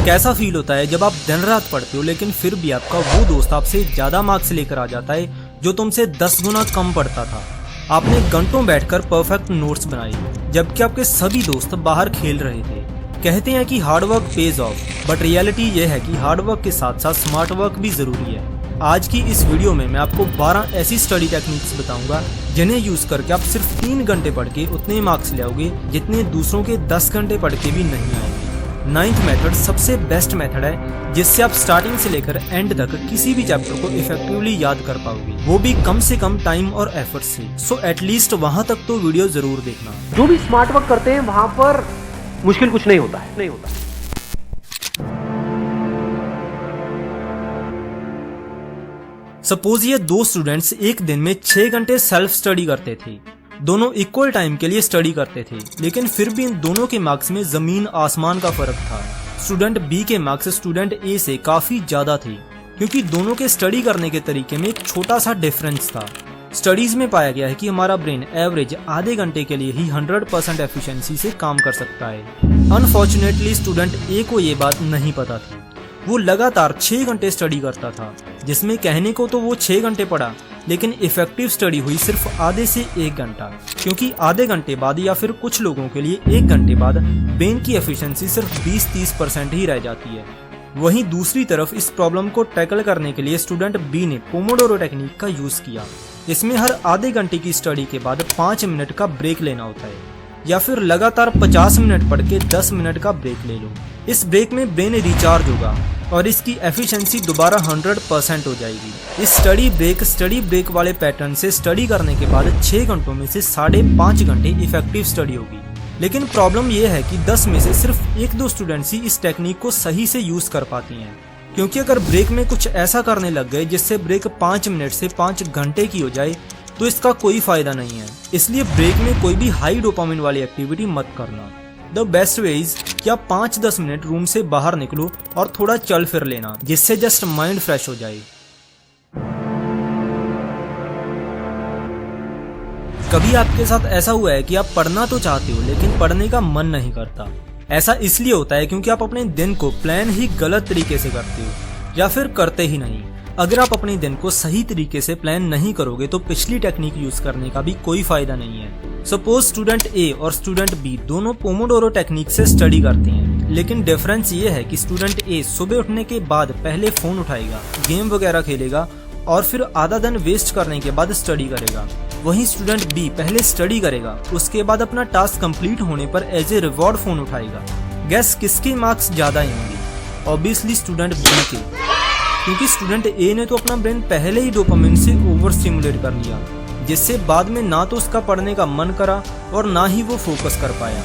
कैसा फील होता है जब आप दिन रात पढ़ते हो लेकिन फिर भी आपका वो दोस्त आपसे ज्यादा मार्क्स लेकर आ जाता है जो तुमसे 10 गुना कम पढ़ता था। आपने घंटों बैठकर परफेक्ट नोट्स बनाए जबकि आपके सभी दोस्त बाहर खेल रहे थे। कहते हैं कि hard work page of, but reality ये है कि हार्डवर्क के साथ साथ स्मार्ट वर्क भी जरूरी है। आज की इस वीडियो में मैं आपको 12 ऐसी स्टडी टेक्निक्स बताऊंगा जिन्हें यूज करके आप सिर्फ 3 घंटे पढ़ के उतने मार्क्स ले आओगे जितने दूसरों के 10 घंटे पढ़ के भी नहीं आएंगे। 9th मेथड सबसे बेस्ट मेथड है जिससे आप स्टार्टिंग से लेकर एंड तक किसी भी चैप्टर को इफेक्टिवली याद कर पाओगे, वो भी कम से कम टाइम और एफर्ट से। सो एटलीस्ट वहां तक तो वीडियो जरूर देखना। जो भी स्मार्ट वर्क करते हैं वहां पर मुश्किल कुछ नहीं होता है, सपोज ये 2 स्टूडेंट्स एक दिन में 6 घंटे सेल्फ स्टडी करते थे। दोनों इक्वल टाइम के लिए स्टडी करते थे, लेकिन फिर भी इन दोनों के मार्क्स में जमीन आसमान का फर्क था। स्टूडेंट बी के मार्क्स स्टूडेंट ए से काफी ज्यादा थे, क्योंकि दोनों के स्टडी करने के तरीके में एक छोटा सा डिफरेंस था। स्टडीज में पाया गया है कि हमारा ब्रेन एवरेज आधे घंटे के लिए ही 100% एफिशिएंसी से काम कर सकता है। अनफॉर्चुनेटली स्टूडेंट ए को ये बात नहीं पता थी। वो लगातार 6 घंटे स्टडी करता था, जिसमें कहने को तो वो 6 घंटे पढ़ा, लेकिन इफेक्टिव स्टडी हुई सिर्फ आधे से 1 घंटा, क्योंकि आधे घंटे बाद या फिर कुछ लोगों के लिए 1 घंटे बाद ब्रेन की एफिशिएंसी सिर्फ 20-30% ही रह जाती है। वहीं दूसरी तरफ इस प्रॉब्लम को टैकल करने के लिए स्टूडेंट बी ने पोमोडोरो टेक्निक का यूज किया। इसमें हर आधे घंटे की स्टडी के बाद 5 मिनट का ब्रेक लेना होता है, या फिर लगातार 50 मिनट पढ़ के 10 मिनट का ब्रेक ले लो। इस ब्रेक में ब्रेन रिचार्ज होगा और इसकी एफिशिएंसी दोबारा 100% हो जाएगी। इस स्टडी ब्रेक वाले पैटर्न से स्टडी करने के बाद 6 घंटों में से 5.5 घंटे इफेक्टिव स्टडी होगी। लेकिन प्रॉब्लम यह है कि 10 में से सिर्फ 1-2 स्टूडेंट्स ही इस टेक्निक को सही से यूज कर पाती हैं, क्योंकि अगर ब्रेक में कुछ ऐसा करने लग गए जिससे ब्रेक 5 मिनट से 5 घंटे की हो जाए तो इसका कोई फायदा नहीं है। इसलिए ब्रेक में कोई भी हाई डोपामिन वाली एक्टिविटी मत करना। द बेस्ट वे इज कि आप 5-10 मिनट रूम से बाहर निकलो और थोड़ा चल फिर लेना, जिससे जस्ट माइंड फ्रेश हो जाए। कभी आपके साथ ऐसा हुआ है कि आप पढ़ना तो चाहते हो लेकिन पढ़ने का मन नहीं करता? ऐसा इसलिए होता है क्योंकि आप अपने दिन को प्लान ही गलत तरीके से करते हो या फिर करते ही नहीं। अगर आप अपने दिन को सही तरीके से प्लान नहीं करोगे तो पिछली टेक्निक यूज करने का भी कोई फायदा नहीं है। सपोज स्टूडेंट ए और स्टूडेंट बी दोनों पोमोडोरो टेक्निक से स्टडी करते हैं, लेकिन डिफरेंस ये है कि स्टूडेंट ए सुबह उठने के बाद पहले फोन उठाएगा, गेम वगैरह खेलेगा और फिर आधा दिन वेस्ट करने के बाद स्टडी करेगा। वहीं स्टूडेंट बी पहले स्टडी करेगा, उसके बाद अपना टास्क कंप्लीट होने पर एज ए रिवॉर्ड फोन उठाएगा। गेस किसके मार्क्स ज्यादा आएंगे? ऑब्वियसली स्टूडेंट बी के, क्योंकि स्टूडेंट ए ने तो अपना ब्रेन पहले ही डोपामिन से ओवर स्टिमुलेट कर लिया, जिससे बाद में ना तो उसका पढ़ने का मन करा और ना ही वो फोकस कर पाया।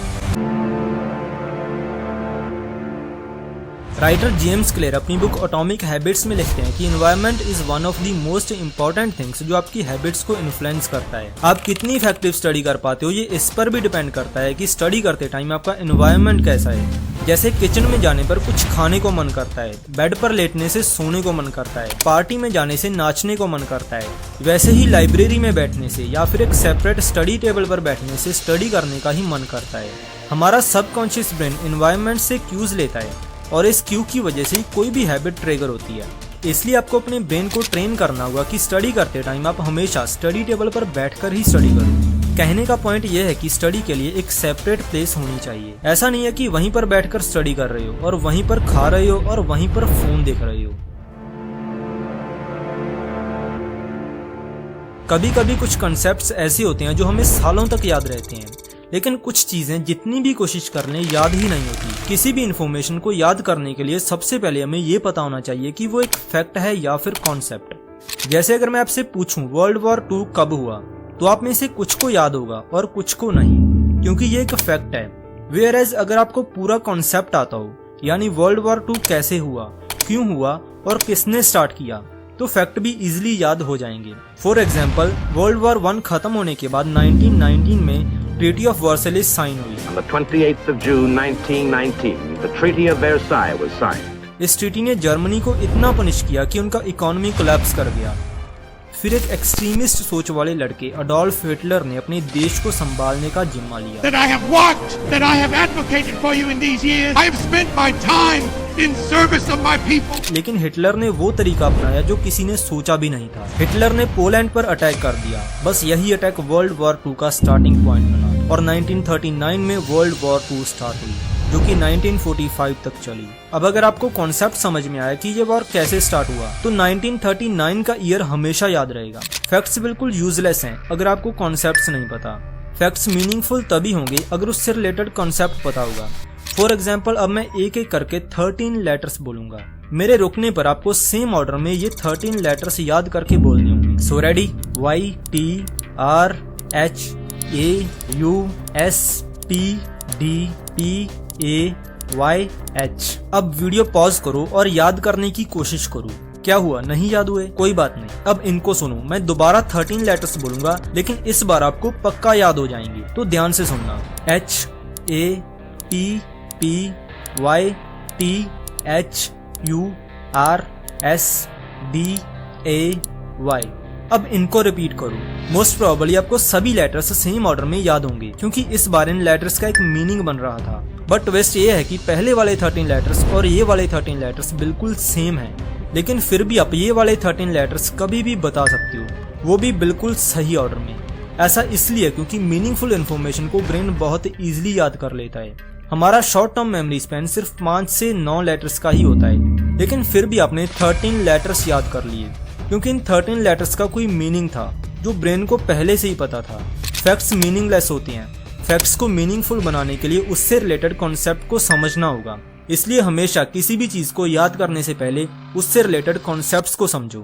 राइटर जेम्स क्लियर अपनी बुक एटॉमिक हैबिट्स में लिखते हैं कि environment is one of the most important things जो आपकी हैबिट्स को इन्फ्लुएंस करता है। आप कितनी इफेक्टिव स्टडी कर पाते हो ये इस पर भी डिपेंड करता है कि स्टडी करते टाइम आपका एनवायरनमेंट कैसा है। जैसे किचन में जाने पर कुछ खाने को मन करता है, बेड पर लेटने से सोने को मन करता है, पार्टी में जाने से नाचने को मन करता है, वैसे ही लाइब्रेरी में बैठने से या फिर एक सेपरेट स्टडी टेबल पर बैठने से स्टडी करने का ही मन करता है। हमारा सबकॉन्शियस ब्रेन एनवायरनमेंट से क्यूज लेता है और इस क्यू की वजह से कोई भी हैबिट ट्रिगर होती है। इसलिए आपको अपने ब्रेन को ट्रेन करना होगा कि स्टडी करते टाइम आप हमेशा स्टडी टेबल पर बैठकर ही स्टडी करो। कहने का पॉइंट यह है कि स्टडी के लिए एक सेपरेट प्लेस होनी चाहिए। ऐसा नहीं है कि वहीं पर बैठकर स्टडी कर रहे हो और वहीं पर खा रहे हो और वहीं पर फोन देख रहे हो। कभी कभी कुछ कॉन्सेप्ट्स ऐसे होते हैं जो हमें सालों तक याद रहते हैं, लेकिन कुछ चीजें जितनी भी कोशिश कर लें याद ही नहीं होती। किसी भी इन्फॉर्मेशन को याद करने के लिए सबसे पहले हमें ये पता होना चाहिए कि वो एक फैक्ट है या फिर कॉन्सेप्ट। जैसे अगर मैं आपसे पूछूं वर्ल्ड वॉर 2 कब हुआ, तो आप में से कुछ को याद होगा और कुछ को नहीं, क्योंकि ये एक फैक्ट है। वेयर एज अगर आपको पूरा कॉन्सेप्ट आता हो, यानी वर्ल्ड वॉर 2 कैसे हुआ, क्यों हुआ और किसने स्टार्ट किया, तो फैक्ट भी इजिली याद हो जाएंगे। फॉर एग्जाम्पल वर्ल्ड वॉर 1 खत्म होने के बाद 1919 में ट्रीटी ऑफ वर्साइलेस साइन हुई। On the 28th of June 1919, the Treaty of Versailles was signed. इस ट्रीटी ने जर्मनी को इतना पनिश किया कि उनका इकोनॉमी कोलैप्स कर गया। फिर एक एक्सट्रीमिस्ट सोच वाले लड़के अडोल्फ हिटलर ने अपने देश को संभालने का जिम्मा लिया। That I have walked, that I have advocated for you in these years. I have spent my time in service of my people. लेकिन हिटलर ने वो तरीका अपनाया जो किसी ने सोचा भी नहीं था। हिटलर ने पोलैंड पर अटैक कर दिया। बस यही अटैक वर्ल्ड वॉर 2 का स्टार्टिंग पॉइंट बना और 1939 में वर्ल्ड वॉर 2 स्टार्ट हुई, जो कि 1945 तक चली। अब अगर आपको कॉन्सेप्ट समझ में आया कि ये वॉर कैसे स्टार्ट हुआ, तो 1939 का ईयर हमेशा याद रहेगा। फैक्ट्स बिल्कुल यूजलेस हैं अगर आपको कॉन्सेप्ट्स नहीं पता। फैक्ट्स मीनिंगफुल तभी होंगे अगर उससे रिलेटेड कॉन्सेप्ट पता होगा। फॉर एग्जाम्पल, अब मैं एक एक करके 13 लेटर्स बोलूंगा। मेरे रुकने पर आपको सेम ऑर्डर में ये 13 लेटर्स याद करके बोलने होंगे। So ready? Y T R H A U S T D P A Y H। अब वीडियो पॉज करो और याद करने की कोशिश करो। क्या हुआ, नहीं याद हुए? कोई बात नहीं, अब इनको सुनो। मैं दोबारा 13 लेटर्स बोलूंगा, लेकिन इस बार आपको पक्का याद हो जाएंगे, तो ध्यान से सुनना। H A T P Y T H U R S D A Y। अब इनको रिपीट करो। मोस्ट प्रोबेबली आपको सभी लेटर्स सेम ऑर्डर में याद होंगे, क्योंकि इस बार इन लेटर्स का एक मीनिंग बन रहा था। बट ट्विस्ट ये है कि पहले वाले 13 लेटर्स और ये वाले 13 लेटर्स बिल्कुल सेम हैं, लेकिन फिर भी आप ये वाले 13 लेटर्स कभी भी बता सकते हो, वो भी बिल्कुल सही ऑर्डर में। ऐसा इसलिए क्योंकि मीनिंगफुल इन्फॉर्मेशन को ब्रेन बहुत इजीली याद कर लेता है। हमारा शॉर्ट टर्म मेमोरी स्पैन सिर्फ 5 से 9 लेटर्स का ही होता है, लेकिन फिर भी आपने 13 लेटर्स याद कर लिए, क्योंकि इन 13 लेटर्स का कोई मीनिंग था जो ब्रेन को पहले से ही पता था। फैक्ट्स मीनिंगलेस होते हैं। फैक्ट्स को मीनिंगफुल बनाने के लिए उससे रिलेटेड कॉन्सेप्ट को समझना होगा। इसलिए हमेशा किसी भी चीज को याद करने से पहले उससे रिलेटेड कॉन्सेप्ट्स को समझो।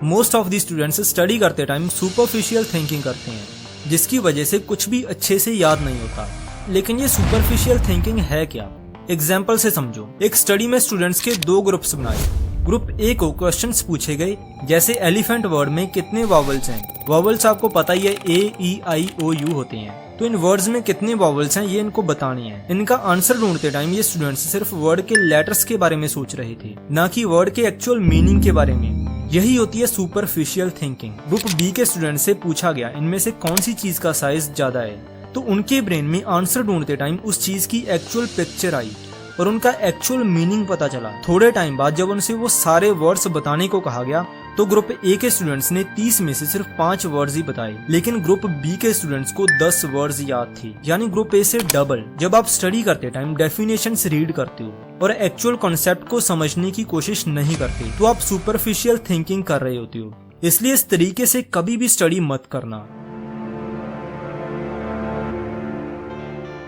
Most of the students study करते टाइम सुपरफिशियल थिंकिंग करते हैं, जिसकी वजह से कुछ भी अच्छे से याद नहीं होता। लेकिन ये सुपरफिशियल थिंकिंग है क्या? एग्जाम्पल से समझो। एक स्टडी में स्टूडेंट्स के 2 ग्रुप्स बनाए। ग्रुप ए को क्वेश्चंस पूछे गए, जैसे एलिफेंट वर्ड में कितने वॉवल्स हैं। वॉवल्स आपको पता ही है, A-E-I-O-U होते हैं। तो इन वर्ड्स में कितने वॉवल्स हैं ये इनको बताने हैं। इनका आंसर ढूंढते टाइम ये स्टूडेंट्स सिर्फ वर्ड के लेटर्स के बारे में सोच रहे थे, ना कि वर्ड के एक्चुअल मीनिंग के बारे में। यही होती है सुपरफिशियल थिंकिंग। ग्रुप बी के स्टूडेंट से पूछा गया, इनमें से कौन सी चीज का साइज ज्यादा है, तो उनके ब्रेन में आंसर ढूंढते टाइम उस चीज की एक्चुअल पिक्चर आई और उनका एक्चुअल मीनिंग पता चला। थोड़े टाइम बाद जब उनसे वो सारे वर्ड्स बताने को कहा गया, तो ग्रुप ए के स्टूडेंट्स ने 30 में से सिर्फ 5 वर्ड्स ही बताए, लेकिन ग्रुप बी के स्टूडेंट्स को 10 वर्ड्स याद थी, यानी ग्रुप ए से डबल। जब आप स्टडी करते टाइम डेफिनेशंस रीड करते हो और एक्चुअल कॉन्सेप्ट को समझने की कोशिश नहीं करते, तो आप सुपरफिशियल थिंकिंग कर रहे होते हो। इसलिए इस तरीके से कभी भी स्टडी मत करना।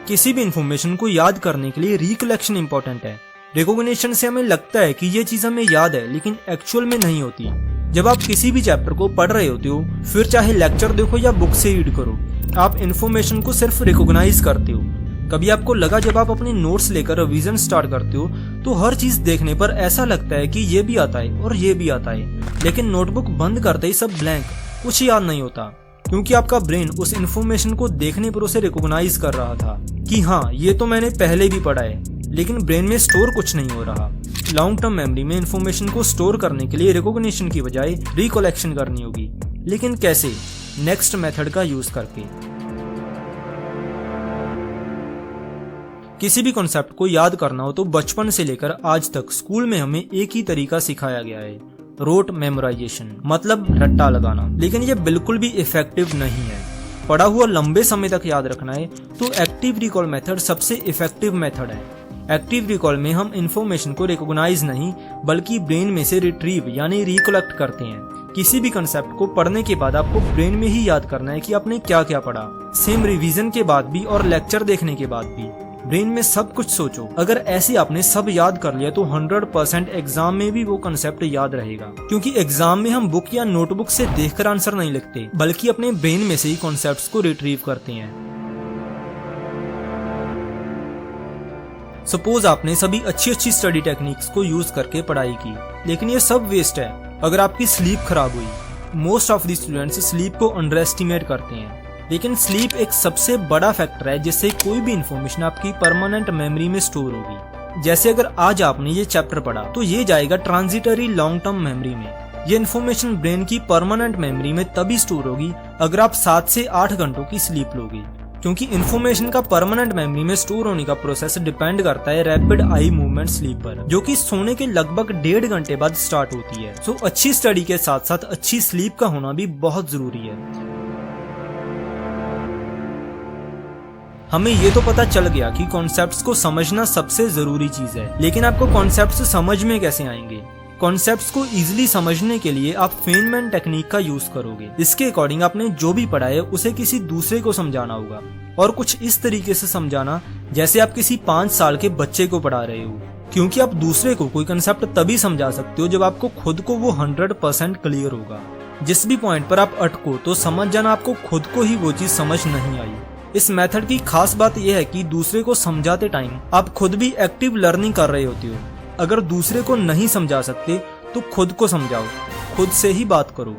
किसी भी इंफॉर्मेशन को याद करने के लिए रिकलेक्शन इंपॉर्टेंट है। रिकॉग्निशन से हमें लगता है कि ये चीज हमें याद है, लेकिन एक्चुअल में नहीं होती। जब आप किसी भी चैप्टर को पढ़ रहे होते हो, फिर चाहे लेक्चर देखो या बुक से रीड करो, आप इन्फॉर्मेशन को सिर्फ रिकॉग्नाइज करते हो। कभी आपको लगा जब आप अपने नोट्स लेकर रिवीजन स्टार्ट करते हो, तो हर चीज देखने पर ऐसा लगता है कि ये भी आता है और ये भी आता है, लेकिन नोटबुक बंद करते ही सब ब्लैंक, कुछ याद नहीं होता, क्योंकि आपका ब्रेन उस इन्फॉर्मेशन को देखने पर उसे रिकॉग्नाइज कर रहा था कि हाँ, ये तो मैंने पहले भी पढ़ा है, लेकिन ब्रेन में स्टोर कुछ नहीं हो रहा। लॉन्ग टर्म मेमोरी में इन्फॉर्मेशन को स्टोर करने के लिए रिकॉग्निशन की बजाय रिकलेक्शन करनी होगी। लेकिन कैसे? नेक्स्ट मेथड का यूज करके। किसी भी कॉन्सेप्ट को याद करना हो तो बचपन से लेकर आज तक स्कूल में हमें एक ही तरीका सिखाया गया है, रोट मेमोराइजेशन, मतलब रट्टा लगाना। लेकिन ये बिल्कुल भी इफेक्टिव नहीं है। पढ़ा हुआ लंबे समय तक याद रखना है तो एक्टिव रिकॉल मेथड सबसे इफेक्टिव मेथड है। एक्टिव रिकॉल में हम इंफॉर्मेशन को रिकॉग्नाइज नहीं बल्कि ब्रेन में से रिट्रीव यानी रिकलेक्ट करते हैं। किसी भी कंसेप्ट को पढ़ने के बाद आपको ब्रेन में ही याद करना है कि आपने क्या क्या पढ़ा। सेम रिवीजन के बाद भी और लेक्चर देखने के बाद भी ब्रेन में सब कुछ सोचो। अगर ऐसे आपने सब याद कर लिया तो 100% एग्जाम में भी वो कंसेप्ट याद रहेगा, क्योंकि एग्जाम में हम बुक या नोटबुक से देखकर आंसर नहीं लिखते बल्कि अपने ब्रेन में से ही कॉन्सेप्ट्स को रिट्रीव करते हैं। सपोज आपने सभी अच्छी स्टडी टेक्निक्स को यूज करके पढ़ाई की, लेकिन ये सब वेस्ट है अगर आपकी स्लीप खराब हुई। Most of the students sleep को अंडर एस्टिमेट करते हैं, लेकिन स्लीप एक सबसे बड़ा फैक्टर है जिससे कोई भी इंफॉर्मेशन आपकी परमानेंट मेमोरी में स्टोर होगी। जैसे अगर आज आपने ये चैप्टर पढ़ा तो ये जाएगा ट्रांजिटरी लॉन्ग टर्म मेमोरी में। ये इन्फॉर्मेशन ब्रेन की परमानेंट मेमोरी में तभी स्टोर होगी अगर आप 7 से 8 घंटों की स्लीप लोगे। क्योंकि इन्फॉर्मेशन का परमानेंट मेमोरी में स्टोर होने का प्रोसेस डिपेंड करता है रैपिड आई मूवमेंट स्लीप पर, जो कि सोने के लगभग 1.5 घंटे बाद स्टार्ट होती है। सो अच्छी स्टडी के साथ साथ अच्छी स्लीप का होना भी बहुत जरूरी है। हमें ये तो पता चल गया कि कॉन्सेप्ट्स को समझना सबसे जरूरी चीज है, लेकिन आपको कॉन्सेप्ट्स समझ में कैसे आएंगे? कॉन्सेप्ट्स को इजीली समझने के लिए आप फेनमैन टेक्निक का यूज करोगे। इसके अकॉर्डिंग आपने जो भी पढ़ा है उसे किसी दूसरे को समझाना होगा, और कुछ इस तरीके से समझाना जैसे आप किसी 5 साल के बच्चे को पढ़ा रहे हो, क्योंकि आप दूसरे को कोई कंसेप्ट तभी समझा सकते हो जब आपको खुद को वो 100% क्लियर होगा। जिस भी पॉइंट पर आप अटको तो समझ जाना आपको खुद को ही वो चीज समझ नहीं आई। इस मेथड की खास बात यह है कि दूसरे को समझाते टाइम आप खुद भी एक्टिव लर्निंग कर रहे होते हो। अगर दूसरे को नहीं समझा सकते तो खुद को समझाओ, खुद से ही बात करो।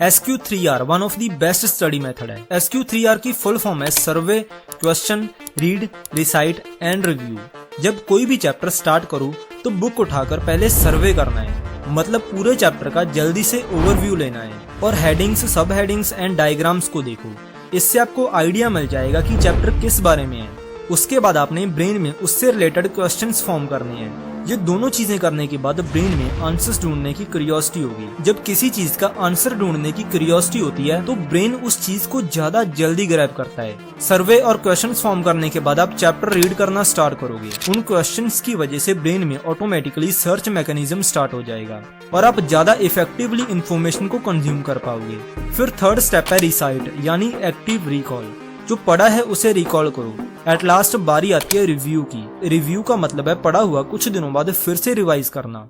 SQ3R one of the best study method है। SQ3R की फुल फॉर्म है survey, question, read, recite and review. जब कोई भी चैप्टर स्टार्ट करो तो बुक उठाकर पहले सर्वे करना है, मतलब पूरे चैप्टर का जल्दी से ओवरव्यू लेना है, और हेडिंग्स, सब हेडिंग्स एंड डायग्राम्स को देखो। इससे आपको आइडिया मिल जाएगा कि चैप्टर किस बारे में है। उसके बाद आपने ब्रेन में उससे रिलेटेड क्वेश्चंस फॉर्म करने हैं। ये दोनों चीजें करने के बाद ब्रेन में आंसर्स ढूंढने की क्यूरियोसिटी होगी। जब किसी चीज का आंसर ढूंढने की क्यूरियोसिटी होती है तो ब्रेन उस चीज को ज्यादा जल्दी ग्रैब करता है। सर्वे और क्वेश्चंस फॉर्म करने के बाद आप चैप्टर रीड करना स्टार्ट करोगे। उन क्वेश्चंस की वजह से ब्रेन में ऑटोमेटिकली सर्च मैकेनिज्म स्टार्ट हो जाएगा और आप ज्यादा इफेक्टिवली इंफॉर्मेशन को कंज्यूम कर पाओगे। फिर थर्ड स्टेप है रिसाइट यानी एक्टिव रिकॉल। जो पढ़ा है उसे रिकॉल करो। एट लास्ट बारी आती है रिव्यू की। रिव्यू का मतलब है पढ़ा हुआ कुछ दिनों बाद फिर से रिवाइज करना।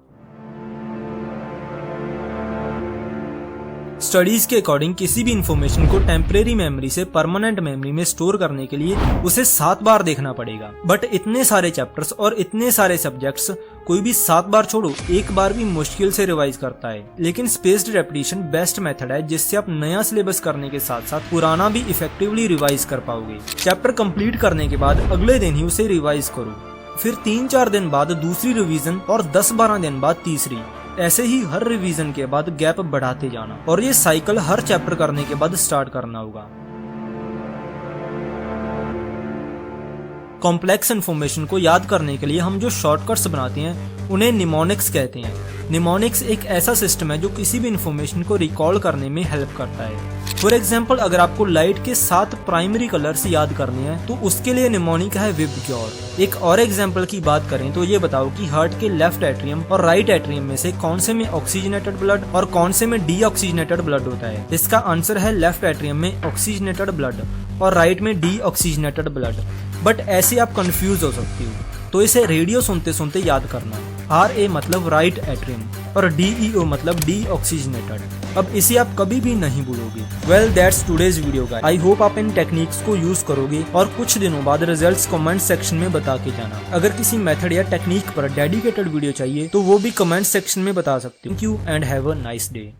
स्टडीज के अकॉर्डिंग किसी भी इंफॉर्मेशन को टेम्परेरी मेमोरी से परमानेंट मेमोरी में स्टोर करने के लिए उसे 7 बार देखना पड़ेगा। बट इतने सारे चैप्टर्स और इतने सारे सब्जेक्ट्स कोई भी 7 बार छोड़ो 1 बार भी मुश्किल से रिवाइज करता है। लेकिन स्पेस्ड रेपिटेशन बेस्ट मेथड है जिससे आप नया सिलेबस करने के साथ साथ पुराना भी इफेक्टिवली रिवाइज कर पाओगे। चैप्टर कंप्लीट करने के बाद अगले दिन ही उसे रिवाइज करो, फिर 3-4 दिन बाद दूसरी रिवीजन और 10-12 दिन बाद तीसरी। ऐसे ही हर रिवीजन के बाद गैप बढ़ाते जाना और ये साइकिल हर चैप्टर करने के बाद स्टार्ट करना होगा। कॉम्प्लेक्स इन्फॉर्मेशन को याद करने के लिए हम जो शॉर्टकट्स बनाते हैं उन्हें निमोनिक्स कहते हैं। निमोनिक्स एक ऐसा सिस्टम है जो किसी भी इन्फॉर्मेशन को रिकॉल करने में हेल्प करता है। फॉर एग्जाम्पल, अगर आपको लाइट के 7 प्राइमरी कलर्स याद करने हैं तो उसके लिए निमोनिक है विबग्योर। एक और एग्जाम्पल की बात करें तो ये बताओ कि हार्ट के लेफ्ट एट्रियम और राइट एट्रियम में से कौन से में ऑक्सीजनेटेड ब्लड और कौन से में डीऑक्सीजनेटेड ब्लड होता है। इसका आंसर है लेफ्ट एट्रियम में ऑक्सीजनेटेड ब्लड और राइट में डीऑक्सीजनेटेड ब्लड। बट ऐसे आप कंफ्यूज हो सकती हो, तो इसे रेडियो सुनते सुनते याद करना। RA मतलब राइट एट्रियम और DEO मतलब डीऑक्सीजनेटेड। अब इसे आप कभी भी नहीं भूलोगे। Well that's today's video guys. I hope आप इन टेक्निक्स को यूज करोगे और कुछ दिनों बाद रिजल्ट्स कमेंट सेक्शन में बता के जाना। अगर किसी मेथड या टेक्निक पर डेडिकेटेड वीडियो चाहिए तो वो भी कमेंट सेक्शन में बता सकते हो। Thank you and have a nice day.